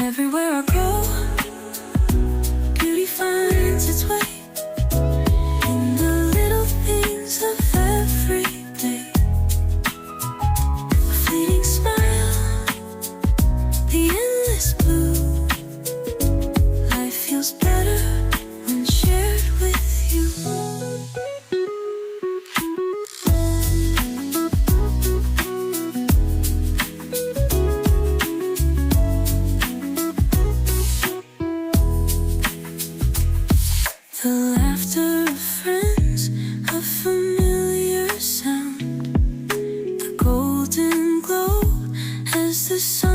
Everywhere I go, beauty finds its way in the little things of every day. A fleeting smile, the endless blue. Life feels better when shared with you. The laughter of friends, a familiar sound, the golden glow as the sun